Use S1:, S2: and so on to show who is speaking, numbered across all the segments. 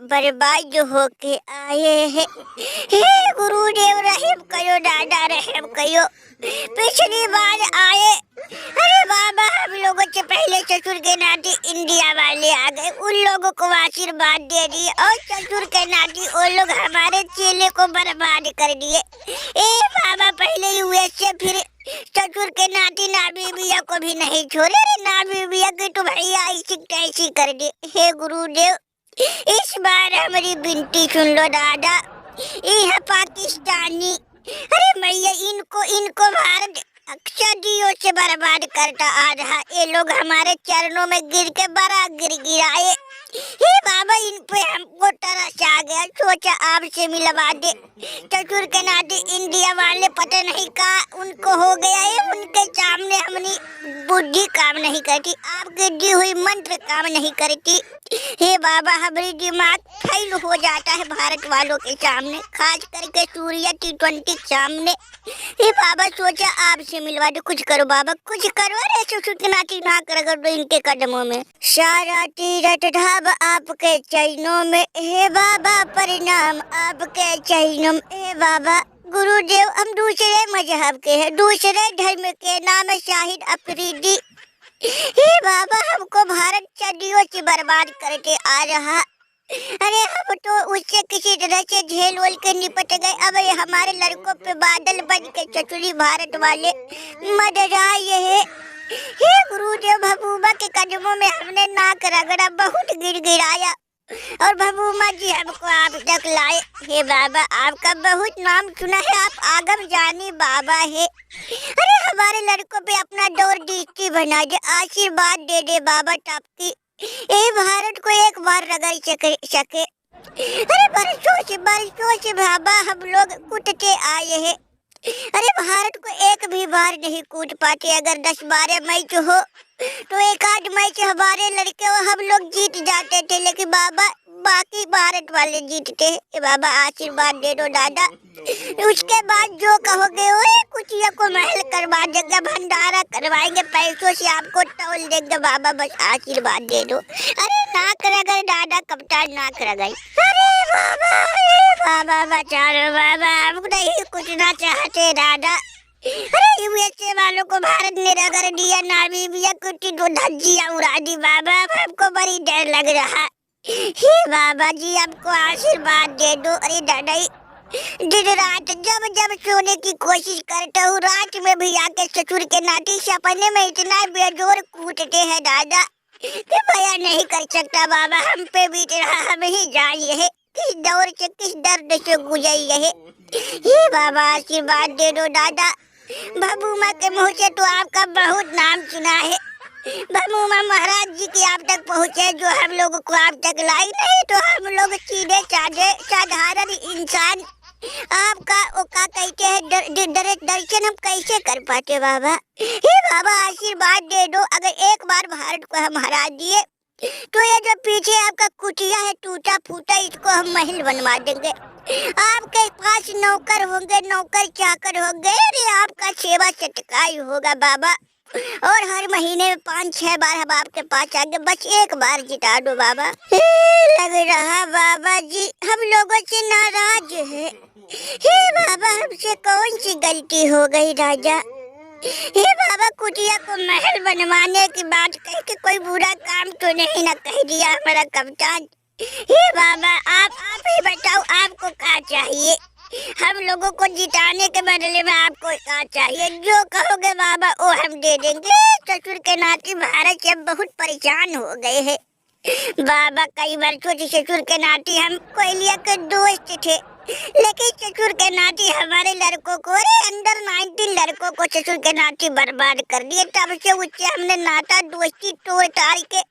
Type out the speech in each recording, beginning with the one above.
S1: बर्बाद होके आए हैं। हे गुरुदेव रहम करो, दादा रहम करो। पिछली बार आए, अरे बाबा हम लोगों से पहले ससुर के नाते इंडिया वाले आ गए, उन लोगों को आशीर्वाद दे दिए और ससुर के नाते वो लोग हमारे चेले को बर्बाद कर दिए। ए बाबा पहले यूएसए, फिर ससुर के नाती ना बीबिया को भी नहीं छोड़े, ना बीबिया की तो भैया ऐसी कैसी कर दे। हे गुरुदेव इस बार हमारी विनती सुन लो दादा। यह पाकिस्तानी, अरे मैया इनको भारत सदियों से बर्बाद करता आ रहा। ये लोग हमारे चरणों में गिर के बड़ा गिराए। हे बाबा इन पे हमको तरस आ गया, सोचा आपसे मिलवा दे। ससुर के नाते इंडिया वाले पता नहीं कहा उनको हो गया है, उनके सामने हमने बुद्धि काम नहीं करती, आपकी दी हुई मंत्र काम नहीं करती। हे बाबा हमारी दिमाग फेल हो जाता है भारत वालों के सामने, खास करके सूर्या T20 के सामने। हे बाबा सोचा आपसे मिलवा दो, कुछ करो बाबा कुछ करो। अरे ससुर के नाती ना कर दो इनके कदमों में। सारा तीरथ धाम आपके चरणों में, हे बाबा परिणाम आपके चरणों में। हे बाबा गुरुदेव हम दूसरे मजहब के हैं, दूसरे धर्म के, नाम शाहिद अफरीदी। हे बाबा हमको भारत सदियों से बर्बाद करके आ रहा। अरे हम तो उससे किसी तरह से झेल वोल के निपट गए, अब ये हमारे लड़कों पे बादल बन के ससुरी भारत वाले मडराए है। हे गुरुदेव महबूबा के कदमों में हमने नाक रगड़ा, बहुत गिड़गिड़ाया और महबूबा जी हमको आप तक लाए। हे बाबा आपका बहुत नाम सुना है, आप आगम जानी बाबा है। अरे हमारे लड़कों पे अपना डोर दृष्टि बना दे, आशीर्वाद दे दे बाबा आपकी। ये भारत को एक बार रगड़ सके। अरे बरसों से बाबा हम लोग कूटते आए हैं, अरे भारत को एक भी बार नहीं कूट पाते। अगर 10-12 मैच हो तो एक आध मैच हमारे लड़के और हम लोग जीत जाते थे, लेकिन बाबा बाकी भारत वाले जीतते हैं। बाबा आशीर्वाद दे दो दादा, उसके बाद जो कहोगे वो कुचिया को महल करवा देंगे, भंडारा करवाएंगे, पैसों से आपको तौल देंगे बाबा, बस आशीर्वाद दे दो। अरे नाक रगड़ दादा, कप्तान नाक रगड़। अरे बाबा बचा लो बाबा, हम नहीं कुछ ना चाहते दादा। अरे यूएसए वालों को भारत ने रगड़ दिया, नामीबिया कुछ तो धज्जियां उड़ा दी बाबा, हमको बड़ी डर लग रहा। हे बाबा जी आपको आशीर्वाद दे दो। अरे दादा दिन रात जब सोने की कोशिश करता हूँ, रात में भी आके ससुर के नाती सपने में इतना बेजोर कूटते हैं दादा कि बयां नहीं कर सकता बाबा। हम पे बीत रहा, हम ही जानिए है किस दौर से किस दर्द से गुजर रहे। हे बाबा आशीर्वाद दे दो दादा। महबूबा के मुँह से तो आपका बहुत नाम सुना है, महबूबा महाराज जी की आप तक पहुँचे जो हम लोगों को आप तक लाई, नहीं तो हम लोग सीधे साधे साधारण इंसान आपका ओका कहते हैं दर्शन हम कैसे कर पाते बाबा। हे बाबा आशीर्वाद दे दो। अगर एक बार भारत को हम हरा दिए तो ये जो पीछे आपका कुटिया है टूटा फूटा, इसको हम महल बनवा देंगे। आपके पास नौकर होंगे, नौकर चाकर होंगे, अरे आपका सेवा सत्कार होगा बाबा, और हर महीने में 5-6 बार हम आपके पास आएंगे, बस एक बार जिता दो बाबा। लग रहा बाबा जी हम लोगों से नाराज है। हे बाबा हमसे कौन सी गलती हो गई राजा। हे बाबा कुटिया को महल बनवाने की बात कह के कोई बुरा काम तो नहीं ना कह दिया हमारा कप्तान। हे बाबा आप ही बताओ आपको क्या चाहिए, हम लोगों को जिताने के बदले में आपको क्या चाहिए। जो कहोगे बाबा वो हम दे देंगे। ससुर के नाती भारत से बहुत परेशान हो गए हैं बाबा। कई वर्षों से ससुर के नाती हम कोयलिया के दोस्त थे, लेकिन ससुर के नाती हमारे लड़कों को, अंडर 19 लड़कों को ससुर के नाती बर्बाद कर दिए। तब से उससे हमने नाता दोस्ती तोड़ ताड़ के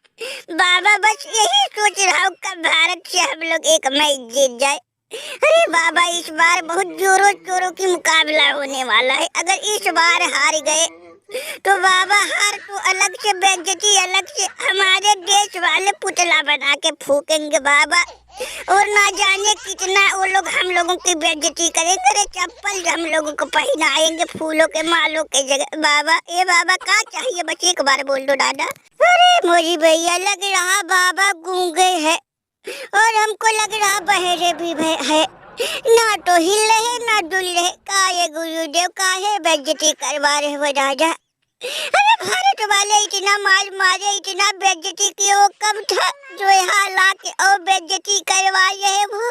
S1: बाबा बस यही सोच रहा हूँ कब भारत से हम लोग एक मैच जीत जाए। अरे बाबा इस बार बहुत जोरों की मुकाबला होने वाला है। अगर इस बार हार गए तो बाबा हार तो अलग से, बेइज्जती अलग से, हमारे देश वाले पुतला बना के फूकेंगे बाबा, और ना जाने कितना वो लोग हम लोगों की बेइज्जती करेंगे। अरे चप्पल हम लोगों को पहनाएंगे फूलों के मालों के जगह बाबा। ये बाबा क्या चाहिए बस एक बार बोल दो दादा। अरे मोरी भैया लग रहा बाबा गूंगे है, और हमको लग रहा बहरे भी है, ना तो हिल रहे ना डुल रहे। काहे गुरुदेव, काहे बेइज्जती करवा रहे हो दादा? अरे भारत वाले इतना मार मारे, इतना बेइज्जती किए, वो कब था जो यहाँ ला के और बेइज्जती करवा रहे हो?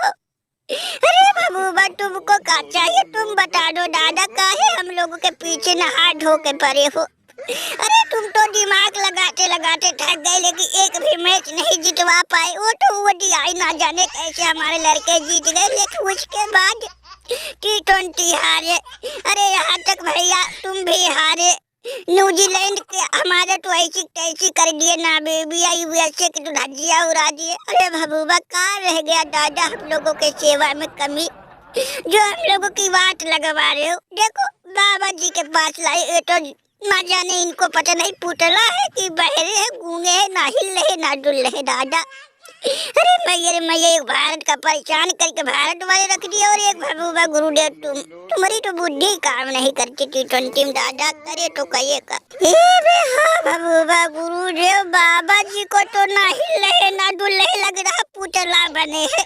S1: अरे महबूबा, तुमको क्या चाहिए तुम बता दो दादा, काहे हम लोगों के पीछे नहा धो के पड़े हो? अरे तुम तो दिमाग लगाते लगाते थक गए, लेकिन एक भी मैच नहीं जितवा पाए। वो तो ओडीआई ना जाने कैसे हमारे लड़के जीत गए, लेकिन उसके बाद T20 हारे। अरे यहाँ तक भैया तुम भी हारे। न्यूजीलैंड के हमारे तो ऐसी तैसी कर दिए ना बेबी, यूएसए की तो धज्जियां उड़ा दिए। अरे महबूबा, कहाँ रह गया दादा हम लोगों के सेवा में कमी, जो हम लोगों की बात लगवा रहे हो? देखो बाबा जी के पास लाए, ये तो ना जाने इनको पता नहीं पुतला है कि बहरे है, गूंगे है, ना हिल रहे ना डुल रहे दादा। अरे मैया एक भारत का परेशान करके भारत वाले रख दिया, और एक महबूबा गुरुदेव तुम्हारी तो बुद्धि काम नहीं करती। T20 दादा करे तो कहिए का। हाँ महबूबा गुरुदेव, बाबा जी को तो ना हिल रहे ना डुल रहे, लग रहा पुतला बने है।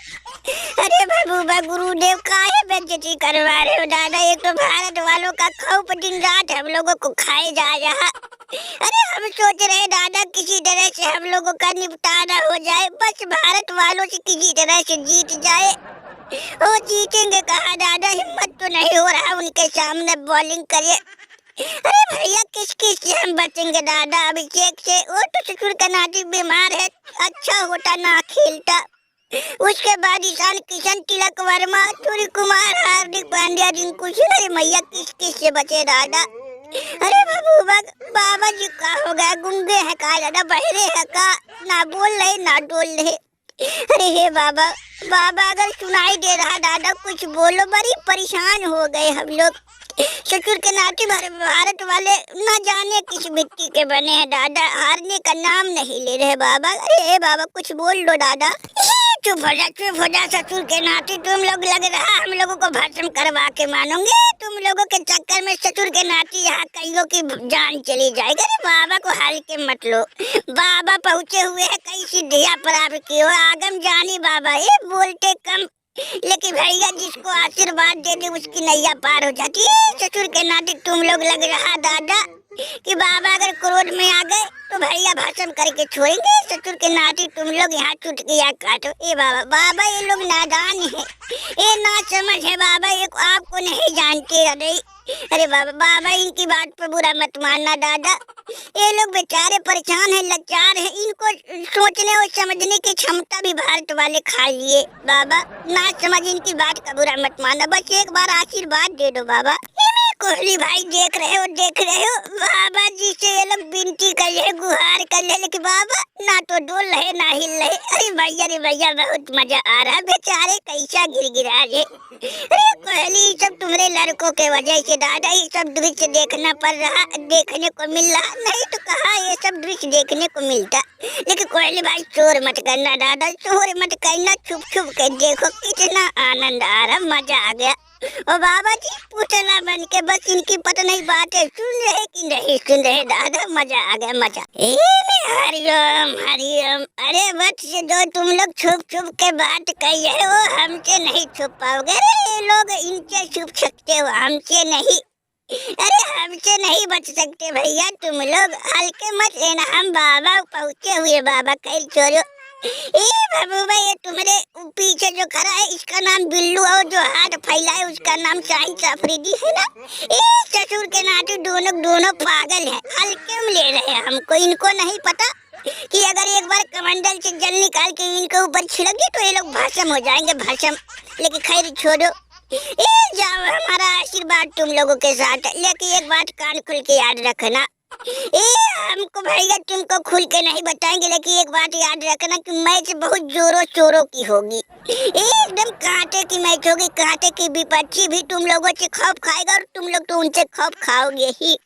S1: अरे महबूबा गुरुदेव, काहे बेइज्जती करवा रहे हो दादा? एक तो भारत वालों का खौफ दिन रात हम लोगों को खाए जा रहा। अरे हम सोच रहे दादा किसी तरह से हम लोगों का निपटारा हो जाए, बस भारत वालों से किसी तरह से जीत जाए। वो जीतेंगे कहा दादा, हिम्मत तो नहीं हो रहा उनके सामने बॉलिंग करे। अरे भैया किस किस से हम बचेंगे दादा? अभिषेक से, वो तो ससुर का नाती बीमार है, अच्छा होता ना खेलता। उसके बाद ईशान किशन, तिलक वर्मा, सूर्य कुमार, हार्दिक पांड्या, रिंकू सिंह। अरे मैया किस किस से बचे दादा? अरे महबूबा, बाबा जी का हो गया, गुंगे है का दादा, बहरे है का, ना बोल रहे ना डोल रहे। अरे हे बाबा, बाबा अगर सुनाई दे रहा दादा कुछ बोलो, बड़ी परेशान हो गए हम लोग। ससुर के नाते भारत वाले न जाने किस मिट्टी के बने हैं दादा, हारने का नाम नहीं ले रहे बाबा। अरे हे बाबा कुछ बोल दो दादा। चुप हो जा ससुर के नाते, तुम लोग लग रहा हम लोगों को भस्म करवा के मानोगे। तुम लोगों के चक्कर में ससुर के नाते यहाँ कईयों की जान चली जाएगी। अरे बाबा को हल्के मत लो, बाबा पहुँचे हुए है कई सिद्धियाँ प्राप्त की हो, आगम जानी बाबा। ये बोलते कम, लेकिन भैया जिसको आशीर्वाद दे दे उसकी नैया पार हो जाती है। ससुर के नाते तुम लोग लग रहा दादा कि बाबा अगर क्रोध में आ गए तो भैया भाषण करके छोड़ेंगे। ससुर के नाते तुम लोग यहाँ चुटकियाँ काटो। ए बाबा ये लोग नादान है, ये ना समझ है बाबा, ये आपको नहीं जानते। अरे बाबा इनकी बात पर बुरा मत मानना दादा, ये लोग बेचारे परेशान है, लाचार है, इनको सोचने और समझने की क्षमता भी भारत वाले खा लिए। बाबा ना समझ, इनकी बात का बुरा मत मानना, बस एक बार आशीर्वाद दे दो बाबा। कोहली भाई देख रहे हो बाबा जी से ये लोग विनती कर रहे, गुहार कर रहे, लेकिन बाबा ना तो डोल रहे ना हिल रहे। अरे भैया बहुत मजा आ रहा, बेचारे कैसा गिरा रहे। अरे कोहली, सब तुम्हारे लड़कों के वजह से दादा ये सब दृश्य देखना पड़ रहा, देखने को मिल रहा, नहीं तो कहाँ ये सब दृश्य देखने को मिलता। लेकिन कोहली भाई शोर मत करना दादा, शोर मत करना, छुप छुप के देखो, कितना आनंद आ रहा, मजा आ गया। ओ बाबा जी पुतला बन के बस इनकी पता नहीं बातें सुन रहे कि नहीं सुन रहे दादा, मजा आ गया मजा। हरिओम। अरे बस जो तुम लोग छुप छुप के बात कर रहे हो हमसे नहीं छुप पाओगे। ये लोग इनसे छुप सकते हो, हमसे नहीं। अरे हमसे नहीं बच सकते भैया, तुम लोग हल्के मत लेना, हम बाबा पहुँचे हुए बाबा कल छोड़ो। महबूबा ये तुम्हारे पीछे जो खड़ा है इसका नाम बिल्लू, और जो हाथ फैलाए उसका नाम शाहीन अफरीदी है ना। ससुर के नाते दोनों पागल है, हल्के में ले रहे हैं हमको। इनको नहीं पता कि अगर एक बार कमंडल से जल निकाल के इनके ऊपर छिड़की तो ये लोग भस्म हो जाएंगे, भस्म। लेकिन खैर छोड़ो, जाओ, हमारा आशीर्वाद तुम लोगों के साथ। लेकिन एक बात कान खुल के याद रखना, हमको भैया तुमको खुल के नहीं बताएंगे, लेकिन एक बात याद रखना कि मैच बहुत जोरों शोरों की होगी, एकदम कांटे की मैच होगी। कांटे की विपक्षी भी तुम लोगों से खौफ खाएगा और तुम लोग तो उनसे खौफ खाओगे ही।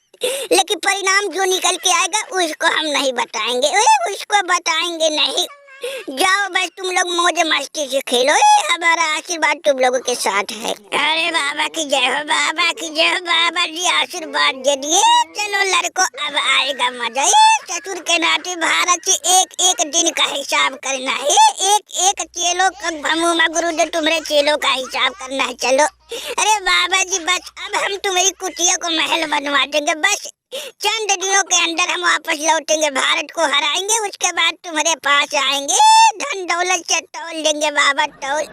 S1: लेकिन परिणाम जो निकल के आएगा उसको हम नहीं बताएंगे, उसको बताएंगे नहीं। जाओ बस तुम लोग मौज मस्ती से खेलो, हमारा आशीर्वाद तुम लोगों के साथ है। अरे बाबा की जय हो, बाबा की जय हो, बाबा जी आशीर्वाद दे दिए। चलो लड़को अब आएगा मजा। ससुर के नाते भारत से एक एक दिन का हिसाब करना है, एक एक चेलों का भमूमा गुरुदेव तुम्हारे चेलों का हिसाब करना है। चलो अरे बाबा जी बस अब हम तुम्हारी कुटिया को महल बनवा देंगे। बस चंद दिनों के अंदर हम वापस लौटेंगे, भारत को हराएंगे, उसके बाद तुम्हारे पास आएंगे, धन दौलत से तौल देंगे बाबा तौल।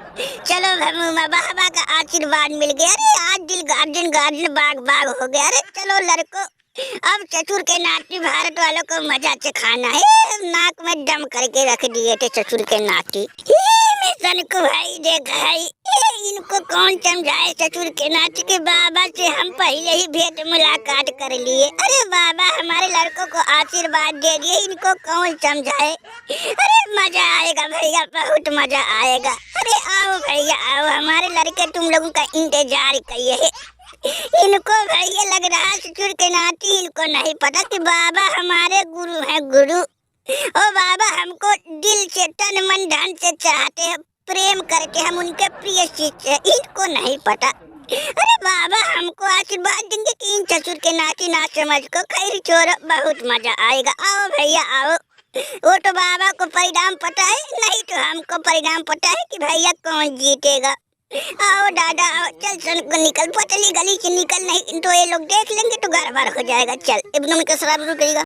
S1: चलो भमूमा बाबा का आशीर्वाद मिल गया। अरे आज दिल गार्डन गार्डन बाग बाग हो गया। अरे चलो लड़को अब ससुर के नाती भारत वालों को मजा से खाना है। नाक में दम करके रख दिए थे ससुर के नाती। मिशन को भाई देख भाई, इनको कौन समझाए ससुर के नाती के बाबा से हम पहले ही भेंट मुलाकात कर लिए। अरे बाबा हमारे लड़कों को आशीर्वाद दे दिए, इनको कौन समझाए। अरे मजा आएगा भैया, बहुत मजा आएगा। अरे आओ भैया आओ, हमारे लड़के तुम लोगों का इंतजार किए है। इनको भैया लग रहा ससुर के नाती इनको नहीं पता कि बाबा हमारे गुरु हैं, गुरु। ओ बाबा हमको दिल से तन मन धन से चाहते हैं, प्रेम करके हम उनके प्रिय शिष्य हैं, इनको नहीं पता। अरे बाबा हमको आशीर्वाद देंगे कि इन ससुर के नाती ना समझ को। खैर छोड़ो, बहुत मजा आएगा। आओ भैया आओ। वो तो बाबा को परिणाम पता है, नहीं तो हमको परिणाम पता है कि भैया कौन जीतेगा। आओ दादा आओ, चल चल निकल, पतली गली से निकल, नहीं तो ये लोग देख लेंगे तो गड़बड़ हो जाएगा। चल एकदम के शराब रुकेगा।